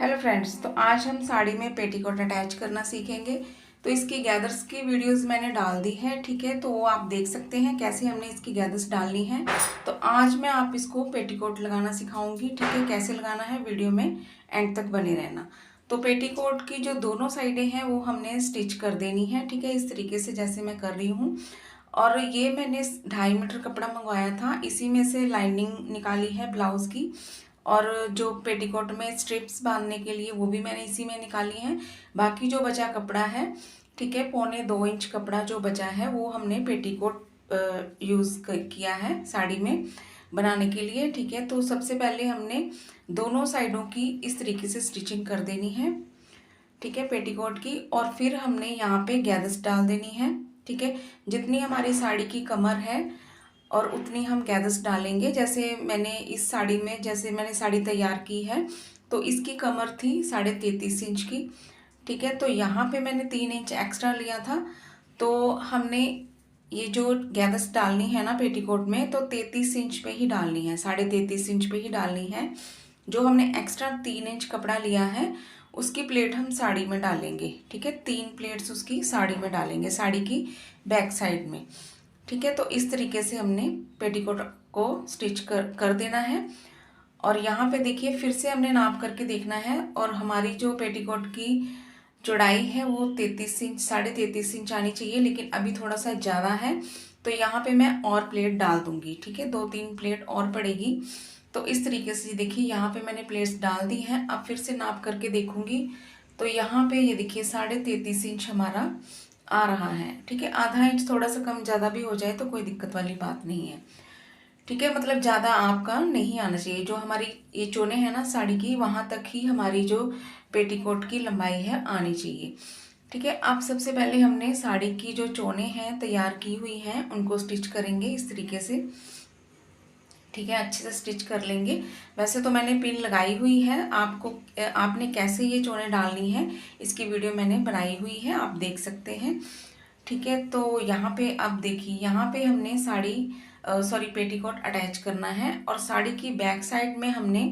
Hello friends, तो आज हम साड़ी में पेटीकोट अटैच करना सीखेंगे। तो इसकी गैदर्स की वीडियोस मैंने डाल दी है, ठीक है। तो वो आप देख सकते हैं कैसे हमने इसकी गैदर्स डालनी है। तो आज मैं आप इसको पेटीकोट लगाना सिखाऊंगी, ठीक है। कैसे लगाना है वीडियो में एंड तक बने रहना। तो पेटीकोट की जो दोनों साइडें हैं वो हमने स्टिच कर देनी है, ठीक है। इस तरीके से जैसे मैं कर रही हूँ। और ये मैंने 2.5 मीटर कपड़ा मंगवाया था, इसी में से लाइनिंग निकाली है ब्लाउज की। और जो पेटीकोट में स्ट्रिप्स बांधने के लिए वो भी मैंने इसी में निकाली हैं। बाकी जो बचा कपड़ा है, ठीक है, 1.25 इंच कपड़ा जो बचा है वो हमने पेटीकोट यूज़ किया है साड़ी में बनाने के लिए, ठीक है। तो सबसे पहले हमने दोनों साइडों की इस तरीके से स्टिचिंग कर देनी है, ठीक है, पेटीकोट की। और फिर हमने यहाँ पे गैदर्स डाल देनी है, ठीक है। जितनी हमारी साड़ी की कमर है और उतनी हम गैदर्स डालेंगे। जैसे मैंने इस साड़ी में, जैसे मैंने साड़ी तैयार की है तो इसकी कमर थी 33.5 इंच की, ठीक है। तो यहाँ पे मैंने 3 इंच एक्स्ट्रा लिया था। तो हमने ये जो गैदर्स डालनी है ना पेटीकोट में, तो 33 इंच पे ही डालनी है, 33.5 इंच पे ही डालनी है। जो हमने एक्स्ट्रा 3 इंच कपड़ा लिया है उसकी प्लेट हम साड़ी में डालेंगे, ठीक है। 3 प्लेट्स उसकी साड़ी में डालेंगे, साड़ी की बैक साइड में, ठीक है। तो इस तरीके से हमने पेटीकोट को स्टिच कर देना है। और यहाँ पे देखिए फिर से हमने नाप करके देखना है। और हमारी जो पेटीकोट की चौड़ाई है वो 33 इंच, 33.5 इंच आनी चाहिए, लेकिन अभी थोड़ा सा ज़्यादा है। तो यहाँ पे मैं और प्लेट डाल दूंगी, ठीक है, 2-3 प्लेट और पड़ेगी। तो इस तरीके से देखिए यहाँ पे मैंने प्लेट्स डाल दी हैं। अब फिर से नाप करके देखूंगी तो यहाँ पे ये देखिए 33.5 इंच हमारा आ रहा है, ठीक है। आधा इंच थोड़ा सा कम ज़्यादा भी हो जाए तो कोई दिक्कत वाली बात नहीं है, ठीक है। मतलब ज़्यादा आपका नहीं आना चाहिए। जो हमारी ये चोने हैं ना साड़ी की, वहाँ तक ही हमारी जो पेटीकोट की लंबाई है आनी चाहिए, ठीक है। अब सबसे पहले हमने साड़ी की जो चोने हैं तैयार की हुई हैं उनको स्टिच करेंगे इस तरीके से, ठीक है। अच्छे से स्टिच कर लेंगे। वैसे तो मैंने पिन लगाई हुई है, आपने कैसे ये चोने डालनी है इसकी वीडियो मैंने बनाई हुई है, आप देख सकते हैं, ठीक है। तो यहाँ पे अब देखिए यहाँ पे हमने पेटीकोट अटैच करना है। और साड़ी की बैक साइड में हमने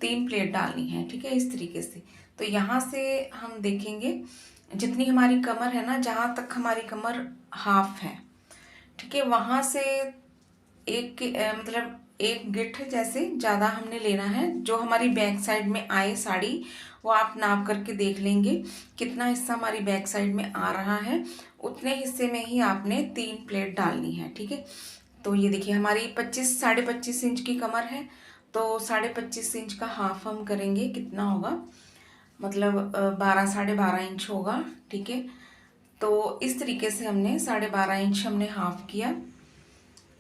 3 प्लेट डालनी है, ठीक है, इस तरीके से। तो यहाँ से हम देखेंगे जितनी हमारी कमर है ना, जहाँ तक हमारी कमर हाफ है, ठीक है, वहाँ से मतलब एक गिट्ठ जैसे ज़्यादा हमने लेना है। जो हमारी बैक साइड में आए साड़ी, वो आप नाप करके देख लेंगे कितना हिस्सा हमारी बैक साइड में आ रहा है, उतने हिस्से में ही आपने 3 प्लेट डालनी है, ठीक है। तो ये देखिए हमारी 25-25.5 इंच की कमर है। तो 25.5 इंच का हाफ हम करेंगे, कितना होगा, मतलब 12-12.5 इंच होगा, ठीक है। तो इस तरीके से हमने 12.5 इंच हमने हाफ किया,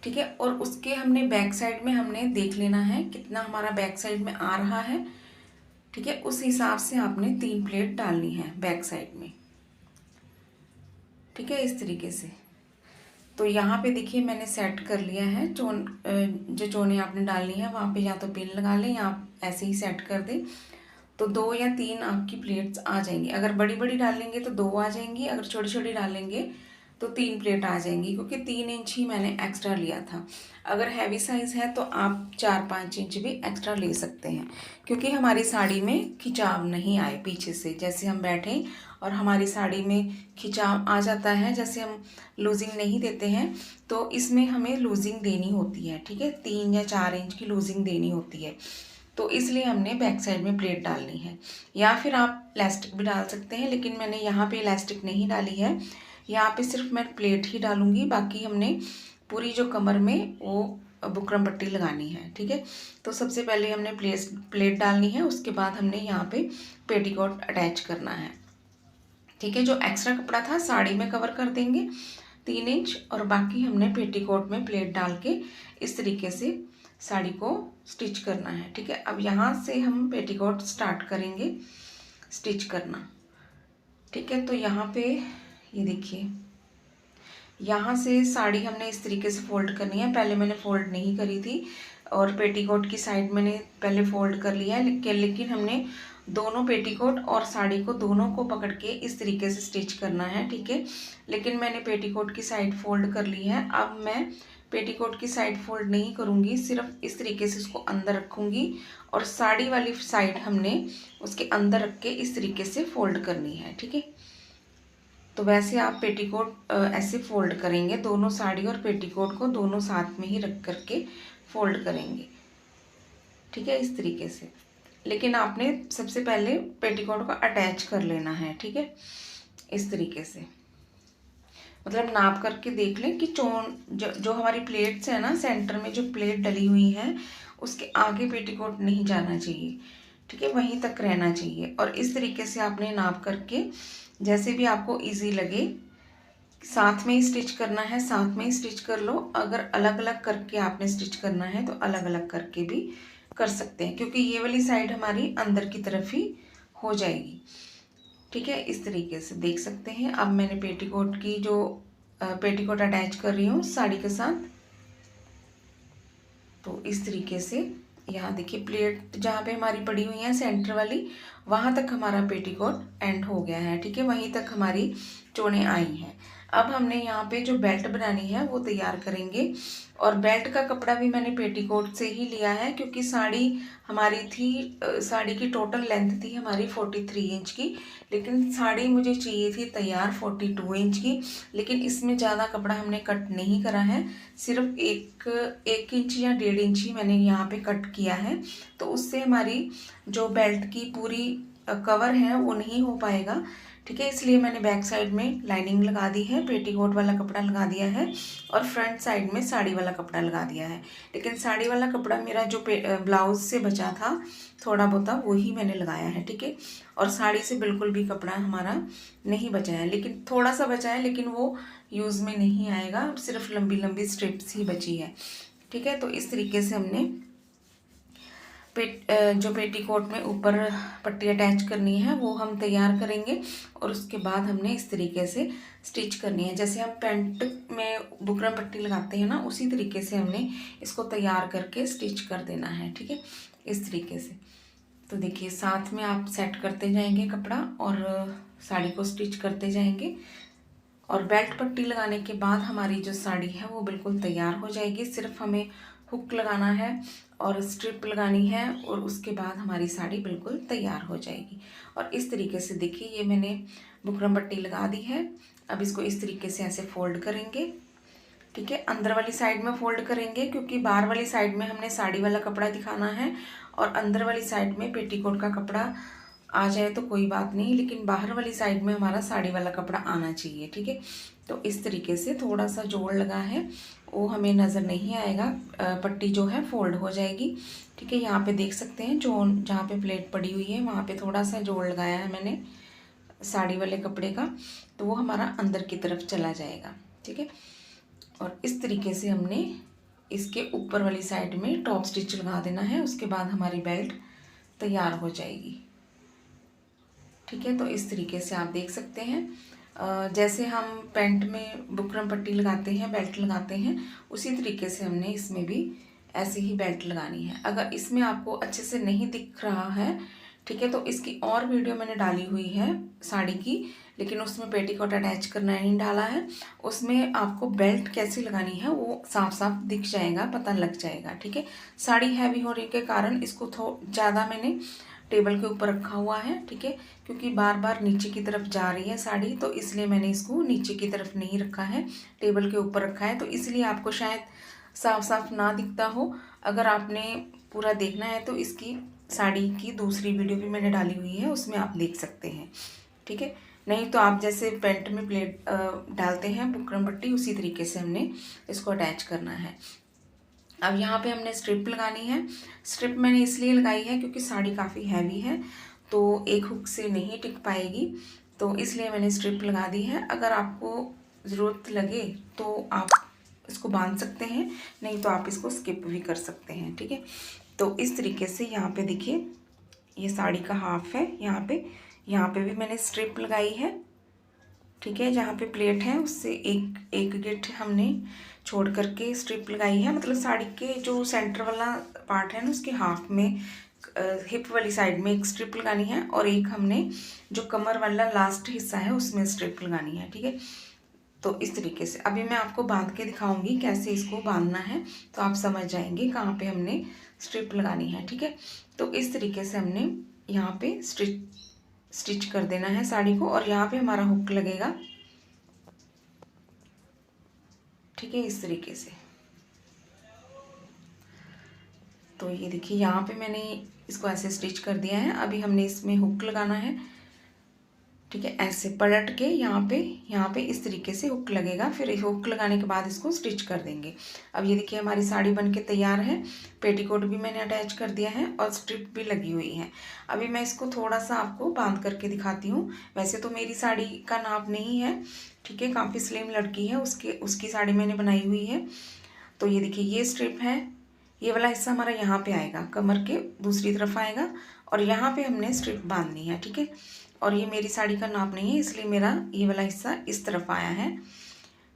ठीक है। और उसके हमने बैक साइड में हमने देख लेना है कितना हमारा बैक साइड में आ रहा है, ठीक है। उस हिसाब से आपने 3 प्लेट डालनी है बैक साइड में, ठीक है, इस तरीके से। तो यहाँ पे देखिए मैंने सेट कर लिया है। जो चोने आपने डालनी है वहाँ पे या तो पिन लगा लें या आप ऐसे ही सेट कर दें। तो 2 या 3 आपकी प्लेट्स आ जाएंगी। अगर बड़ी बड़ी डालेंगे तो 2 आ जाएंगी, अगर छोटी छोटी डालेंगे तो 3 प्लेट आ जाएंगी, क्योंकि 3 इंच ही मैंने एक्स्ट्रा लिया था। अगर हैवी साइज़ है तो आप 4-5 इंच भी एक्स्ट्रा ले सकते हैं, क्योंकि हमारी साड़ी में खिंचाव नहीं आए पीछे से। जैसे हम बैठें और हमारी साड़ी में खिंचाव आ जाता है, जैसे हम लूजिंग नहीं देते हैं, तो इसमें हमें लूजिंग देनी होती है, ठीक है, 3 या 4 इंच की लूजिंग देनी होती है। तो इसलिए हमने बैक साइड में प्लेट डालनी है। या फिर आप इलास्टिक भी डाल सकते हैं, लेकिन मैंने यहाँ पे इलास्टिक नहीं डाली है, यहाँ पे सिर्फ मैं प्लेट ही डालूंगी। बाकी हमने पूरी जो कमर में वो बुकरम पट्टी लगानी है, ठीक है। तो सबसे पहले हमने प्लेट डालनी है, उसके बाद हमने यहाँ पे पेटीकोट अटैच करना है, ठीक है। जो एक्स्ट्रा कपड़ा था साड़ी में कवर कर देंगे 3 इंच, और बाकी हमने पेटीकोट में प्लेट डाल के इस तरीके से साड़ी को स्टिच करना है, ठीक है। अब यहाँ से हम पेटीकोट स्टार्ट करेंगे स्टिच करना, ठीक है। तो यहाँ पे ये देखिए यहाँ से साड़ी हमने इस तरीके से फोल्ड करनी है। पहले मैंने फोल्ड नहीं करी थी और पेटीकोट की साइड मैंने पहले फोल्ड कर लिया है, लेकिन हमने दोनों पेटीकोट और साड़ी को दोनों को पकड़ के इस तरीके से स्टिच करना है, ठीक है। लेकिन मैंने पेटीकोट की साइड फोल्ड कर ली है। अब मैं पेटीकोट की साइड फोल्ड नहीं करूँगी, सिर्फ इस तरीके से उसको अंदर रखूँगी और साड़ी वाली साइड हमने उसके अंदर रख के इस तरीके से फोल्ड करनी है। ठीक है, तो वैसे आप पेटीकोट ऐसे फोल्ड करेंगे, दोनों साड़ी और पेटीकोट को दोनों साथ में ही रख करके फोल्ड करेंगे। ठीक है, इस तरीके से। लेकिन आपने सबसे पहले पेटीकोट को अटैच कर लेना है। ठीक है, इस तरीके से मतलब नाप करके देख लें कि चोन जो हमारी प्लेट्स है ना, सेंटर में जो प्लेट डली हुई है उसके आगे पेटीकोट नहीं जाना चाहिए। ठीक है, वहीं तक रहना चाहिए। और इस तरीके से आपने नाप करके जैसे भी आपको इजी लगे, साथ में ही स्टिच करना है साथ में ही स्टिच कर लो। अगर अलग अलग करके आपने स्टिच करना है तो अलग अलग करके भी कर सकते हैं, क्योंकि ये वाली साइड हमारी अंदर की तरफ ही हो जाएगी। ठीक है, इस तरीके से देख सकते हैं। अब मैंने पेटीकोट की जो पेटीकोट अटैच कर रही हूँ साड़ी के साथ, तो इस तरीके से यहाँ देखिए प्लेट जहाँ पे हमारी पड़ी हुई है सेंटर वाली, वहाँ तक हमारा पेटीकोट एंड हो गया है। ठीक है, वहीं तक हमारी चोनें आई हैं। अब हमने यहाँ पे जो बेल्ट बनानी है वो तैयार करेंगे। और बेल्ट का कपड़ा भी मैंने पेटीकोट से ही लिया है, क्योंकि साड़ी हमारी थी साड़ी की टोटल लेंथ थी हमारी 43 इंच की, लेकिन साड़ी मुझे चाहिए थी तैयार 42 इंच की। लेकिन इसमें ज़्यादा कपड़ा हमने कट नहीं करा है, सिर्फ एक इंच या 1.5 इंच ही मैंने यहाँ पे कट किया है। तो उससे हमारी जो बेल्ट की पूरी कवर है वो नहीं हो पाएगा। ठीक है, इसलिए मैंने बैक साइड में लाइनिंग लगा दी है, पेटीकोट वाला कपड़ा लगा दिया है और फ्रंट साइड में साड़ी वाला कपड़ा लगा दिया है। लेकिन साड़ी वाला कपड़ा मेरा जो ब्लाउज से बचा था थोड़ा बहुत, वही मैंने लगाया है। ठीक है, और साड़ी से बिल्कुल भी कपड़ा हमारा नहीं बचा है, लेकिन थोड़ा सा बचा है, लेकिन वो यूज़ में नहीं आएगा, सिर्फ लंबी लंबी स्ट्रिप्स ही बची है। ठीक है, तो इस तरीके से हमने जो पेटीकोट में ऊपर पट्टी अटैच करनी है वो हम तैयार करेंगे। और उसके बाद हमने इस तरीके से स्टिच करनी है, जैसे हम पैंट में बुकरम पट्टी लगाते हैं ना, उसी तरीके से हमने इसको तैयार करके स्टिच कर देना है। ठीक है, इस तरीके से। तो देखिए साथ में आप सेट करते जाएंगे कपड़ा और साड़ी को स्टिच करते जाएंगे। और बेल्ट पट्टी लगाने के बाद हमारी जो साड़ी है वो बिल्कुल तैयार हो जाएगी। सिर्फ हमें हुक लगाना है और स्ट्रिप लगानी है और उसके बाद हमारी साड़ी बिल्कुल तैयार हो जाएगी। और इस तरीके से देखिए ये मैंने बुकरम पट्टी लगा दी है। अब इसको इस तरीके से ऐसे फोल्ड करेंगे। ठीक है, अंदर वाली साइड में फोल्ड करेंगे, क्योंकि बाहर वाली साइड में हमने साड़ी वाला कपड़ा दिखाना है और अंदर वाली साइड में पेटीकोट का कपड़ा आ जाए तो कोई बात नहीं, लेकिन बाहर वाली साइड में हमारा साड़ी वाला कपड़ा आना चाहिए। ठीक है, तो इस तरीके से थोड़ा सा जोड़ लगा है, वो हमें नज़र नहीं आएगा, पट्टी जो है फोल्ड हो जाएगी। ठीक है, यहाँ पे देख सकते हैं जो जहाँ पे प्लेट पड़ी हुई है वहाँ पे थोड़ा सा जोड़ लगाया है मैंने साड़ी वाले कपड़े का, तो वो हमारा अंदर की तरफ चला जाएगा। ठीक है, और इस तरीके से हमने इसके ऊपर वाली साइड में टॉप स्टिच लगा देना है, उसके बाद हमारी बेल्ट तैयार हो जाएगी। ठीक है, तो इस तरीके से आप देख सकते हैं जैसे हम पैंट में बुकरम पट्टी लगाते हैं, बेल्ट लगाते हैं, उसी तरीके से हमने इसमें भी ऐसे ही बेल्ट लगानी है। अगर इसमें आपको अच्छे से नहीं दिख रहा है, ठीक है, तो इसकी और वीडियो मैंने डाली हुई है साड़ी की, लेकिन उसमें पेटीकोट अटैच करना नहीं डाला है। उसमें आपको बेल्ट कैसी लगानी है वो साफ साफ दिख जाएगा, पता लग जाएगा। ठीक है, साड़ी हैवी होने के कारण इसको ज़्यादा मैंने टेबल के ऊपर रखा हुआ है। ठीक है, क्योंकि बार बार नीचे की तरफ जा रही है साड़ी, तो इसलिए मैंने इसको नीचे की तरफ नहीं रखा है, टेबल के ऊपर रखा है। तो इसलिए आपको शायद साफ साफ ना दिखता हो। अगर आपने पूरा देखना है तो इसकी साड़ी की दूसरी वीडियो भी मैंने डाली हुई है, उसमें आप देख सकते हैं। ठीक है, नहीं तो आप जैसे पैंट में प्लेट डालते हैं बुकरम पट्टी, उसी तरीके से हमने इसको अटैच करना है। अब यहाँ पे हमने स्ट्रिप लगानी है। स्ट्रिप मैंने इसलिए लगाई है क्योंकि साड़ी काफ़ी हैवी है, तो एक हुक से नहीं टिक पाएगी, तो इसलिए मैंने स्ट्रिप लगा दी है। अगर आपको ज़रूरत लगे तो आप इसको बांध सकते हैं, नहीं तो आप इसको स्किप भी कर सकते हैं। ठीक है, तो इस तरीके से यहाँ पे देखिए ये साड़ी का हाफ है, यहाँ पे भी मैंने स्ट्रिप लगाई है। ठीक है, जहाँ पे प्लेट है उससे एक गिट हमने छोड़ करके स्ट्रिप लगाई है, मतलब साड़ी के जो सेंटर वाला पार्ट है ना उसके हाफ में हिप वाली साइड में एक स्ट्रिप लगानी है और एक हमने जो कमर वाला लास्ट हिस्सा है उसमें स्ट्रिप लगानी है। ठीक है, तो इस तरीके से अभी मैं आपको बांध के दिखाऊंगी कैसे इसको बांधना है, तो आप समझ जाएंगे कहाँ पे हमने स्ट्रिप लगानी है। ठीक है, तो इस तरीके से हमने यहाँ पे स्टिच कर देना है साड़ी को, और यहाँ पे हमारा हुक लगेगा। ठीक है, इस तरीके से। तो ये देखिए यहाँ पे मैंने इसको ऐसे स्टिच कर दिया है। अभी हमने इसमें हुक लगाना है। ठीक है, ऐसे पलट के यहाँ पे इस तरीके से हुक लगेगा। फिर हुक लगाने के बाद इसको स्टिच कर देंगे। अब ये देखिए हमारी साड़ी बनके तैयार है। पेटीकोट भी मैंने अटैच कर दिया है और स्ट्रिप भी लगी हुई है। अभी मैं इसको थोड़ा सा आपको बांध करके दिखाती हूँ। वैसे तो मेरी साड़ी का नाप नहीं है, ठीक है, काफ़ी स्लिम लड़की है, उसकी साड़ी मैंने बनाई हुई है। तो ये देखिए ये स्ट्रिप है, ये वाला हिस्सा हमारा यहाँ पे आएगा, कमर के दूसरी तरफ आएगा, और यहाँ पे हमने स्ट्रिप बांधनी है। ठीक है, और ये मेरी साड़ी का नाप नहीं है, इसलिए मेरा ये वाला हिस्सा इस तरफ आया है।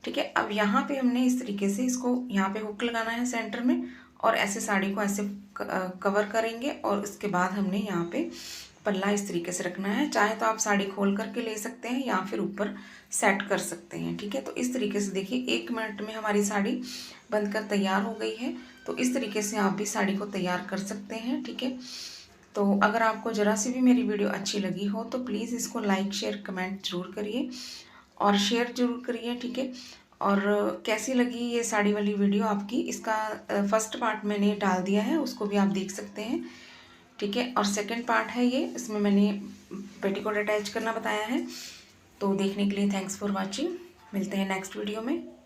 ठीक है, अब यहाँ पे हमने इस तरीके से इसको यहाँ पे हुक लगाना है सेंटर में, और ऐसे साड़ी को ऐसे कवर करेंगे, और उसके बाद हमने यहाँ पे पल्ला इस तरीके से रखना है। चाहे तो आप साड़ी खोल करके ले सकते हैं या फिर ऊपर सेट कर सकते हैं। ठीक है, तो इस तरीके से देखिए 1 मिनट में हमारी साड़ी बनकर तैयार हो गई है। तो इस तरीके से आप भी साड़ी को तैयार कर सकते हैं। ठीक है, तो अगर आपको ज़रा सी भी मेरी वीडियो अच्छी लगी हो तो प्लीज़ इसको लाइक शेयर कमेंट ज़रूर करिए और शेयर ज़रूर करिए। ठीक है, और कैसी लगी ये साड़ी वाली वीडियो आपकी, इसका फर्स्ट पार्ट मैंने डाल दिया है, उसको भी आप देख सकते हैं। ठीक है, और सेकंड पार्ट है ये, इसमें मैंने पेटीकोट अटैच करना बताया है। तो देखने के लिए थैंक्स फॉर वॉचिंग। मिलते हैं नेक्स्ट वीडियो में।